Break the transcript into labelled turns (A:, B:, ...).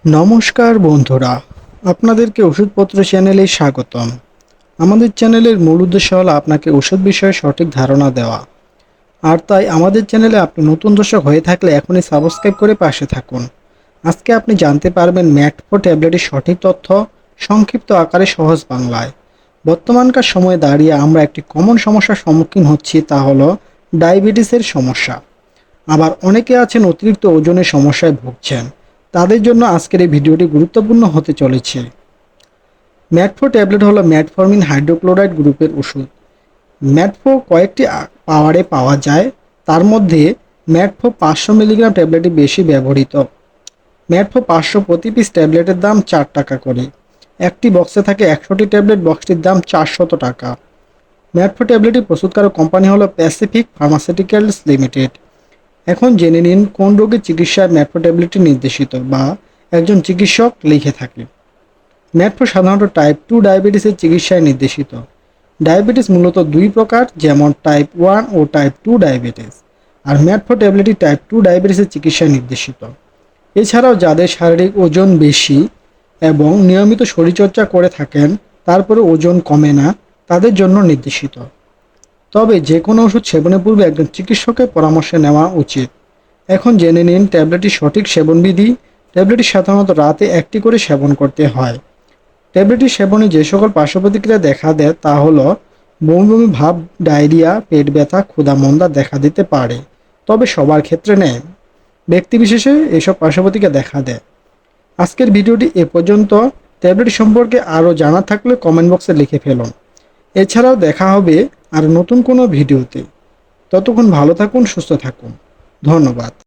A: নমস্কার বন্ধুরা, আপনাদেরকে ওষুধপত্র চ্যানেলে স্বাগতম। আমাদের চ্যানেলের মূল উদ্দেশ্য হলো আপনাকে ওষুধ বিষয়ে সঠিক ধারণা দেওয়া। আর তাই আমাদের চ্যানেলে আপনি নতুন দর্শক হয়ে থাকলে এখনই সাবস্ক্রাইব করে পাশে থাকুন। আজকে আপনি জানতে পারবেন ম্যাটফো ট্যাবলেটের সঠিক তথ্য সংক্ষিপ্ত আকারে সহজ বাংলায়। বর্তমানকার সময়ে দাঁড়িয়ে আমরা একটি কমন সমস্যার সম্মুখীন হচ্ছি, তা হলো ডায়াবেটিসের সমস্যা। আবার অনেকে আছেন অতিরিক্ত ওজনের সমস্যায় ভুগছেন। তাদের জন্য আজকের এই ভিডিওটি গুরুত্বপূর্ণ হতে চলেছে। ম্যাটফো ট্যাবলেট হলো ম্যাটফর্মিন হাইড্রোক্লোরাইড গ্রুপের ওষুধ। ম্যাটফো কয়েকটি পাওয়ারে পাওয়া যায়, তার মধ্যে ম্যাটফো 500 মিলিগ্রাম ট্যাবলেটটি বেশি ব্যবহৃত। ম্যাটফো 500 প্রতি পিস ট্যাবলেটের দাম 4 টাকা করে। একটি বক্সে থাকে 100টি ট্যাবলেট, বক্সটির দাম 400 টাকা। ম্যাটফো ট্যাবলেটটি প্রস্তুতকারক কোম্পানি হলো প্যাসিফিক ফার্মাসিউটিক্যালস লিমিটেড। এখন জেনে নিন কোন রোগের চিকিৎসায় ম্যাটফো ট্যাবলেটটি নির্দেশিত বা একজন চিকিৎসক লিখে থাকে। ম্যাটফো সাধারণত টাইপ 2 ডায়াবেটিসের চিকিৎসায় নির্দেশিত। ডায়াবেটিস মূলত দুই প্রকার, যেমন টাইপ 1 ও টাইপ 2 ডায়াবেটিস। আর ম্যাটফো ট্যাবলেটটি টাইপ 2 ডায়াবেটিসের চিকিৎসায় নির্দেশিত। এছাড়াও যাদের শারীরিক ওজন বেশি এবং নিয়মিত শরীরচর্চা করে থাকেন তারপরে ওজন কমে না, তাদের জন্য নির্দেশিত। তবে যে কোনো ওষুধ সেবনের পূর্বে একজন চিকিৎসকের পরামর্শ নেওয়া উচিত। এখন জেনে নিন ট্যাবলেটটির সঠিক সেবনবিধি। ট্যাবলেটটি সাধারণত রাতে একটি করে সেবন করতে হয়। ট্যাবলেটটি সেবনে যে সকল পার্শ্ব প্রতিক্রিয়া দেখা দেয় তা হলো বমি বমি ভাব, ডায়রিয়া, পেট ব্যথা, ক্ষুধা-মন্দা দেখা দিতে পারে। তবে সবার ক্ষেত্রে নেই, ব্যক্তিবিশেষে এসব পার্শ্ব প্রতিক্রিয়া দেখা দেয়। আজকের ভিডিওটি এ পর্যন্ত। ট্যাবলেট সম্পর্কে আরও জানা থাকলে কমেন্ট বক্সে লিখে ফেলুন। এছাড়াও দেখা হবে আর নতুন কোনো ভিডিওতে। ততক্ষণ ভালো থাকুন, সুস্থ থাকুন। ধন্যবাদ।